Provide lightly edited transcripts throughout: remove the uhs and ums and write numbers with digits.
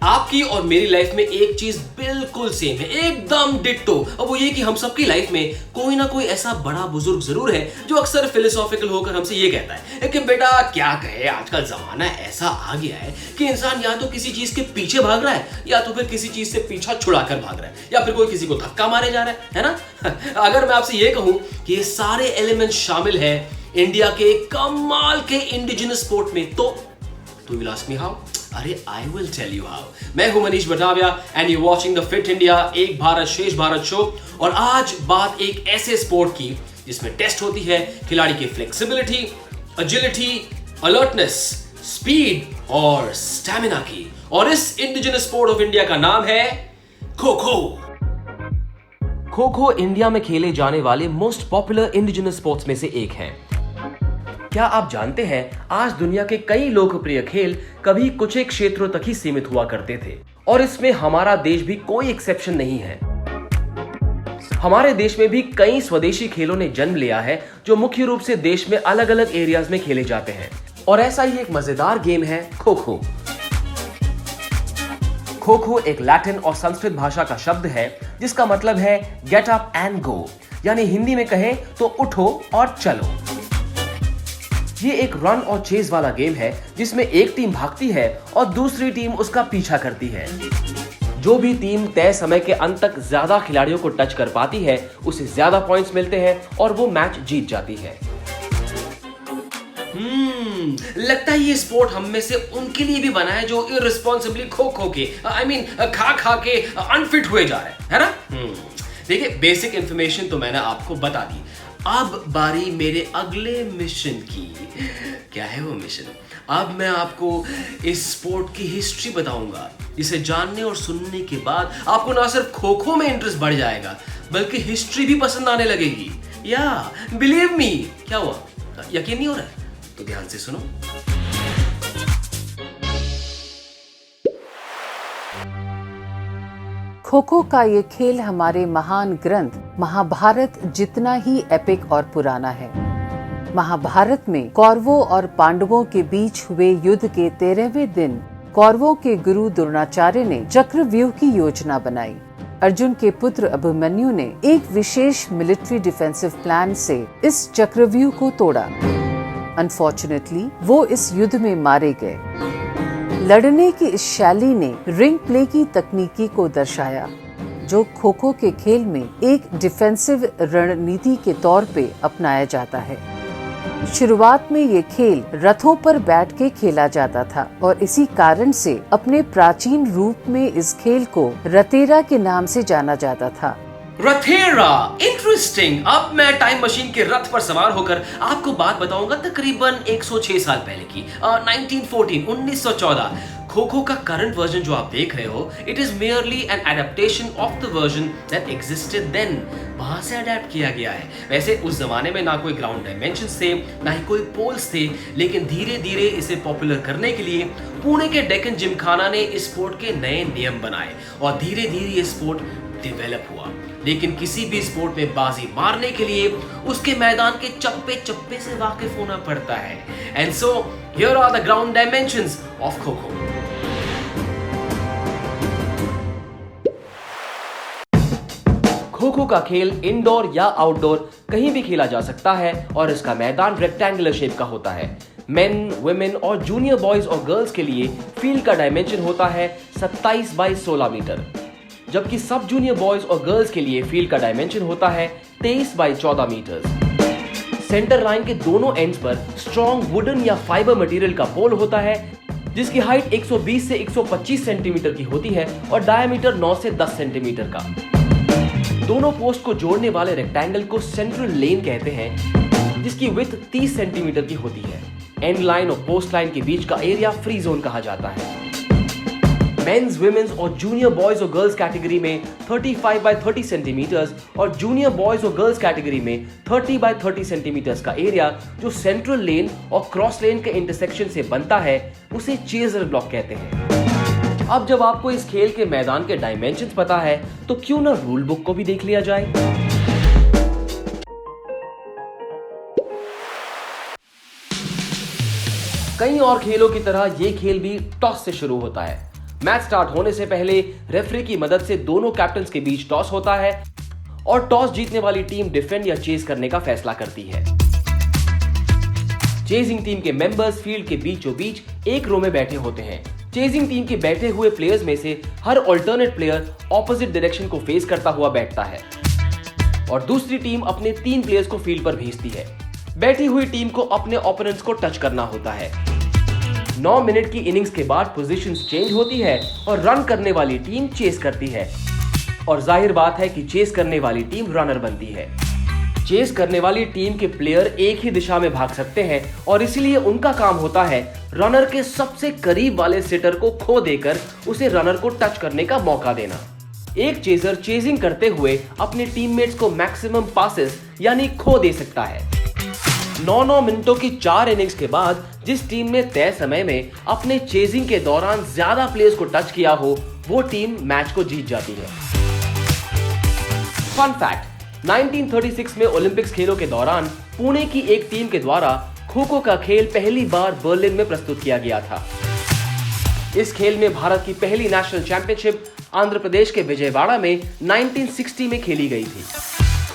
आपकी और मेरी लाइफ में एक चीज बिल्कुल सेम है, एकदम डिट्टो। अब वो ये कि हम सबकी लाइफ में कोई ना कोई ऐसा बड़ा बुजुर्ग जरूर है जो अक्सर फिलोसॉफिकल होकर हमसे ये कहता है कि बेटा क्या कहे, आजकल जमाना ऐसा आ गया है कि इंसान या तो किसी चीज के पीछे भाग रहा है या तो फिर किसी चीज से पीछा छुड़ाकर भाग रहा है या फिर कोई किसी को धक्का मारे जा रहा है ना। अगर मैं आपसे ये कहूं कि ये सारे एलिमेंट शामिल है इंडिया के कमाल के इंडिजिनस स्पोर्ट में, तो you will ask me how? अरे I will tell you how। मैं हूं Manish Batavia and you watching the fit India एक भारत शेष भारत शो। और आज बात एक ऐसे स्पोर्ट की जिसमें टेस्ट होती है खिलाड़ी की फ्लेक्सिबिलिटी, एजिलिटी, अलर्टनेस, स्पीड और स्टैमिना की। और इस इंडिजिनस स्पोर्ट ऑफ इंडिया का नाम है खो खो। खो खो इंडिया में खेले जाने वाले मोस्ट पॉपुलर इंडिजिनस स्पोर्ट्स में से एक है। क्या आप जानते हैं आज दुनिया के कई लोकप्रिय खेल कभी कुछ एक क्षेत्रों तक ही सीमित हुआ करते थे और इसमें हमारा देश भी कोई एक्सेप्शन नहीं है। हमारे देश में भी कई स्वदेशी खेलों ने जन्म लिया है जो मुख्य रूप से देश में अलग अलग एरियाज में खेले जाते हैं। और ऐसा ही एक मजेदार गेम है खो खो। खो खो एक लैटिन और संस्कृत भाषा का शब्द है जिसका मतलब है गेट अप एंड गो, यानी हिंदी में कहें तो उठो और चलो। ये एक रन और चेज वाला गेम है जिसमें एक टीम भागती है और दूसरी टीम उसका पीछा करती है। जो भी टीम तय समय के अंत तक ज्यादा खिलाड़ियों को टच कर पाती है उसे ज्यादा पॉइंट्स मिलते हैं और वो मैच जीत जाती है। लगता है ये स्पोर्ट हम में से उनके लिए भी बना है जो इररिस्पांसिबली खो खो के खा खा के अनफिट हुए जा रहे हैं, है ना। देखिए बेसिक इंफॉर्मेशन तो मैंने आपको बता दी, अब बारी मेरे अगले मिशन की। क्या है वो मिशन? अब मैं आपको इस स्पोर्ट की हिस्ट्री बताऊंगा जिसे जानने और सुनने के बाद आपको ना सिर्फ खो खो में इंटरेस्ट बढ़ जाएगा बल्कि हिस्ट्री भी पसंद आने लगेगी। या बिलीव मी। क्या हुआ, यकीन नहीं हो रहा है? तो ध्यान से सुनो। खो खो का ये खेल हमारे महान ग्रंथ महाभारत जितना ही एपिक और पुराना है। महाभारत में कौरवों और पांडवों के बीच हुए युद्ध के 13वें दिन कौरवों के गुरु द्रोणाचार्य ने चक्रव्यूह की योजना बनाई। अर्जुन के पुत्र अभिमन्यु ने एक विशेष मिलिट्री डिफेंसिव प्लान से इस चक्रव्यूह को तोड़ा। अनफॉर्चुनेटली वो इस युद्ध में मारे गए। लड़ने की इस शैली ने रिंग प्ले की तकनीकी को दर्शाया जो खो खो के खेल में एक डिफेंसिव रणनीति के तौर पे अपनाया जाता है। शुरुआत में ये खेल रथों पर बैठ के खेला जाता था और इसी कारण से अपने प्राचीन रूप में इस खेल को रतेरा के नाम से जाना जाता था। रथेरा, इंटरेस्टिंग। अब मैं टाइम मशीन के रथ पर सवार होकर आपको बात बताऊंगा तकरीबन 106 साल पहले की, 1914। खो खो का करंट वर्जन जो आप देख रहे हो, it is merely an adaptation of the version that existed then. वहां से अडेप्ट किया गया है। वैसे उस जमाने में ना कोई ग्राउंड डायमेंशंस थे ना ही कोई पोल्स थे, लेकिन धीरे धीरे इसे पॉपुलर करने के लिए पुणे के डेक्कन जिमखाना ने इस स्पोर्ट के नए नियम बनाए और धीरे धीरे ये स्पोर्ट डेवलप हुआ। लेकिन किसी भी स्पोर्ट में बाजी मारने के लिए उसके मैदान के चप्पे चप्पे से वाकिफ होना पड़ता है। And so here are the ground dimensions of kho kho. Kho खो का खेल इंडोर या आउटडोर कहीं भी खेला जा सकता है और इसका मैदान रेक्टेंगुलर शेप का होता है। मेन, वुमेन और जूनियर बॉयज और गर्ल्स के लिए फील्ड का डायमेंशन होता है 27 बाई 16 मीटर, जबकि सब जूनियर बॉयज और गर्ल्स के लिए फील्ड का डायमेंशन होता है 23 बाई 14 मीटर। सेंटर लाइन के दोनों एंड्स पर स्ट्रॉन्ग वुडन या फाइबर मटेरियल का पोल होता है जिसकी हाइट 120 से 125 सेंटीमीटर की होती है और डायमीटर 9 से 10 सेंटीमीटर का। दोनों पोस्ट को जोड़ने वाले रेक्टेंगल को सेंट्रल लेन कहते हैं जिसकी विड्थ 30 सेंटीमीटर की होती है। एंड लाइन और पोस्ट लाइन के बीच का एरिया फ्री जोन कहा जाता है। मेंस, वुमेन्स और जूनियर बॉयज और गर्ल्स कैटेगरी में 35 बाय 30 सेंटीमीटर्स और जूनियर बॉयज और गर्ल्स कैटेगरी में 30 बाय 30 सेंटीमीटर्स का एरिया जो सेंट्रल लेन और क्रॉस लेन के इंटरसेक्शन से बनता है उसे चेजर ब्लॉक कहते हैं। अब जब आपको इस खेल के मैदान के डायमेंशंस पता है तो क्यों ना रूल बुक को भी देख लिया जाए। कई और खेलों की तरह ये खेल भी टॉस से शुरू होता है। मैच स्टार्ट होने से पहले रेफरी की मदद से दोनों कैप्टन्स के बीच टॉस होता है और टॉस जीतने वाली टीम डिफेंड या चेज करने का फैसला करती है। चेजिंग टीम के मेंबर्स फील्ड के बीचों बीच एक रो में बैठे होते हैं। चेजिंग टीम के बैठे हुए प्लेयर्स में से हर अल्टरनेट प्लेयर ऑपोजिट डायरेक्शन को फेस करता हुआ बैठता है और दूसरी टीम अपने 3 प्लेयर्स को फील्ड पर भेजती है। बैठी हुई टीम को अपने ओपोनेंट्स को टच करना होता है। 9 मिनट की इनिंग्स के बाद पोजीशंस चेंज होती है और रन करने वाली टीम चेस करती है और जाहिर बात है कि चेस करने वाली टीम रनर बनती है। चेस करने वाली टीम के प्लेयर एक ही दिशा में भाग सकते हैं और इसीलिए उनका काम होता है रनर के सबसे करीब वाले सिटर को खो देकर उसे रनर को टच करने का मौका देना। एक चेजर चेजिंग करते हुए अपने टीममेट्स को मैक्सिमम पासेस यानी खो दे सकता है। 9 मिनटों की 4 इनिंग्स के बाद जिस टीम ने तय समय में अपने चेजिंग के दौरान ज्यादा प्लेयर्स को टच किया हो वो टीम मैच को जीत जाती है। फन फैक्ट, 1936 में ओलंपिक्स खेलों के दौरान पुणे की एक टीम के द्वारा खो-खो का खेल पहली बार बर्लिन में प्रस्तुत किया गया था। इस खेल में भारत की पहली नेशनल चैंपियनशिप आंध्र प्रदेश के विजयवाड़ा में 1960 में खेली गई थी।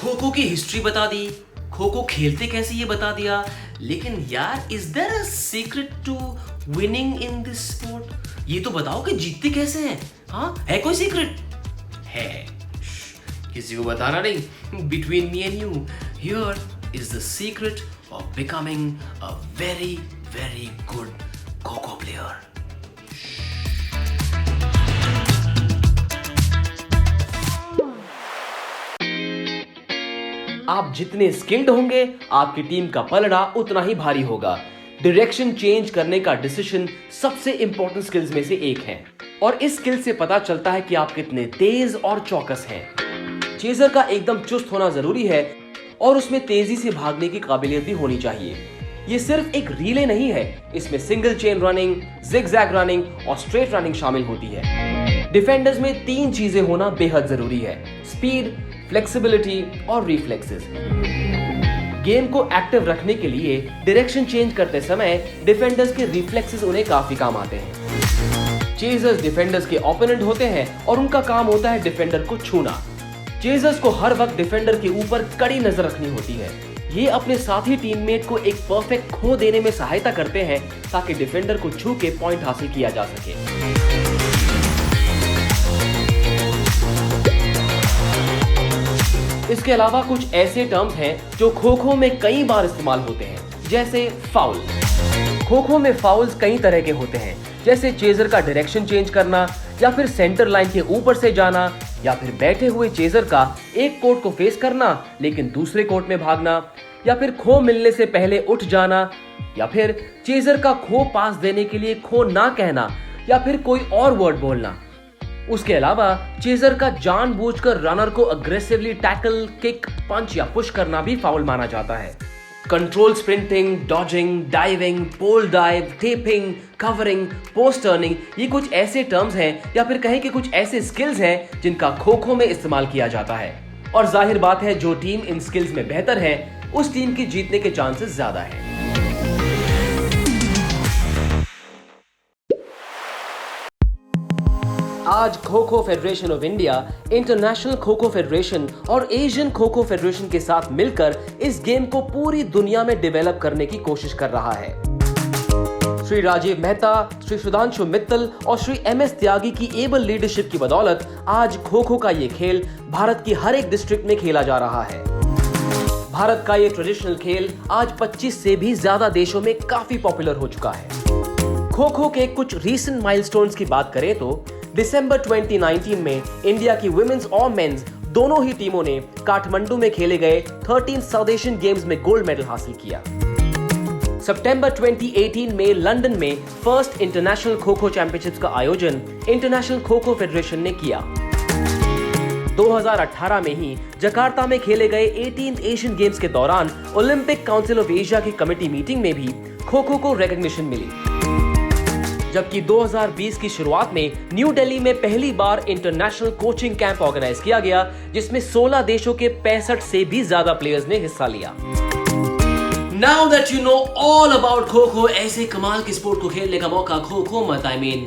खो-खो की हिस्ट्री बता दी, खो-खो खेलते कैसे ये बता दिया, लेकिन यार is there a secret to winning in this sport? ये तो बताओ कि जीतते कैसे हैं? हाँ, है कोई सीक्रेट? है, किसी को बताना नहीं। Between me and you, here is the secret of becoming a very very good kho kho player. आप जितने स्किल्ड होंगे आपकी टीम का पलड़ा उतना ही भारी होगा। डायरेक्शन चेंज करने का डिसीजन सबसे इंपॉर्टेंट स्किल्स में से एक है और इस स्किल से पता चलता है कि आप कितने तेज और चौकस हैं। चेजर का एकदम चुस्त होना जरूरी है और उसमें तेजी से भागने की काबिलियत भी होनी चाहिए। ये सिर्फ एक रिले नहीं है, इसमें single chain running, zigzag running और स्ट्रेट रनिंग शामिल होती है। डिफेंडर्स में 3 चीजें होना बेहद जरूरी है: स्पीड, फ्लेक्सिबिलिटी और रिफ्लेक्सेस। गेम को एक्टिव रखने के लिए डायरेक्शन चेंज करते समय डिफेंडर्स के रिफ्लेक्सेस उन्हें काफी काम आते हैं। चेजर्स डिफेंडर्स के ओपोनेंट होते हैं और उनका काम होता है डिफेंडर को छूना। चेजर्स को हर वक्त डिफेंडर के ऊपर कड़ी नजर रखनी होती है। ये अपने साथी टीममेट को एक परफेक्ट खो देने में सहायता करते हैं ताकि डिफेंडर को छू के पॉइंट हासिल किया जा सके। इसके अलावा कुछ ऐसे टर्म्स हैं जो खो-खो में कई बार इस्तेमाल होते हैं, जैसे फाउल। खो-खो में फाउल्स कई तरह के होते हैं, जैसे चेजर का डायरेक्शन चेंज करना या फिर सेंटर लाइन के ऊपर से जाना या फिर बैठे हुए चेजर का एक कोर्ट को फेस करना लेकिन दूसरे कोर्ट में भागना या फिर खो मिलने से पहले उठ जाना या फिर चेजर का खो पास देने के लिए खो ना कहना या फिर कोई और वर्ड बोलना। उसके अलावा चेजर का जानबूझकर रनर को अग्रेसिवली टैकल, किक, पंच या पुश करना भी फाउल माना जाता है। Control sprinting, dodging, diving, pole dive, tapping, covering, post turning, ये कुछ ऐसे टर्म्स हैं या फिर कहें कि कुछ ऐसे स्किल्स हैं जिनका खो-खो में इस्तेमाल किया जाता है और जाहिर बात है जो टीम इन स्किल्स में बेहतर है उस टीम की जीतने के चांसेस ज्यादा है। आज kho kho federation of India, international kho kho federation और एशियन खो-खो फेडरेशन के साथ मिलकर इस गेम को पूरी दुनिया में डेवलप करने की कोशिश कर रहा है। श्री राजीव मेहता, श्री सुधांशु मित्तल और श्री MS त्यागी की एबल लीडरशिप की बदौलत आज खो-खो का ये खेल भारत की हर एक डिस्ट्रिक्ट में खेला जा रहा है। भारत का ये ट्रेडिशनल खेल आज 25 से भी ज्यादा देशों में काफी पॉपुलर हो चुका है। खो-खो के कुछ रीसेंट माइलस्टोन्स की बात करें तो दिसंबर 2019 में इंडिया की वुमेन्स और मेंस दोनों ही टीमों ने काठमांडू में खेले गए 13 साउथ एशियन गेम्स में गोल्ड मेडल हासिल किया। सितंबर 2018 में लंदन में फर्स्ट इंटरनेशनल खो-खो चैंपियनशिप्स का आयोजन इंटरनेशनल खो-खो फेडरेशन ने किया। 2018 में ही जकार्ता में खेले गए 18th एशियन गेम्स के दौरान ओलंपिक काउंसिल ऑफ एशिया की कमेटी मीटिंग में भी खो-खो को रिकॉग्निशन मिली। जबकि 2020 की शुरुआत में न्यू दिल्ली में पहली बार इंटरनेशनल कोचिंग कैंप ऑर्गेनाइज किया गया जिसमें 16 देशों के 65 से भी ज्यादा प्लेयर्स ने हिस्सा लिया। Now that you know all about kho kho, ऐसे कमाल के स्पोर्ट को खेलने का मौका खो खो मत, आई मीन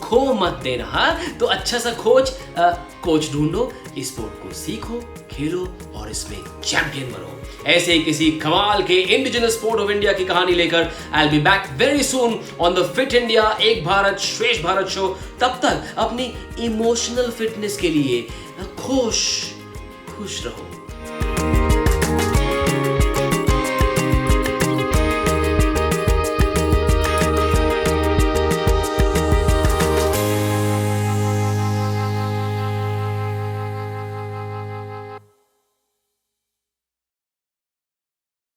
खो मत देना। हाँ, तो अच्छा सा कोच ढूंढो, इस स्पोर्ट को सीखो, खेलो और इसमें चैंपियन बनो। ऐसे ही किसी कमाल के इंडिजिनस स्पोर्ट ऑफ इंडिया की कहानी लेकर I will be back very soon on the fit India एक भारत श्रेष्ठ भारत शो। तब तक अपनी इमोशनल फिटनेस के लिए खुश रहो।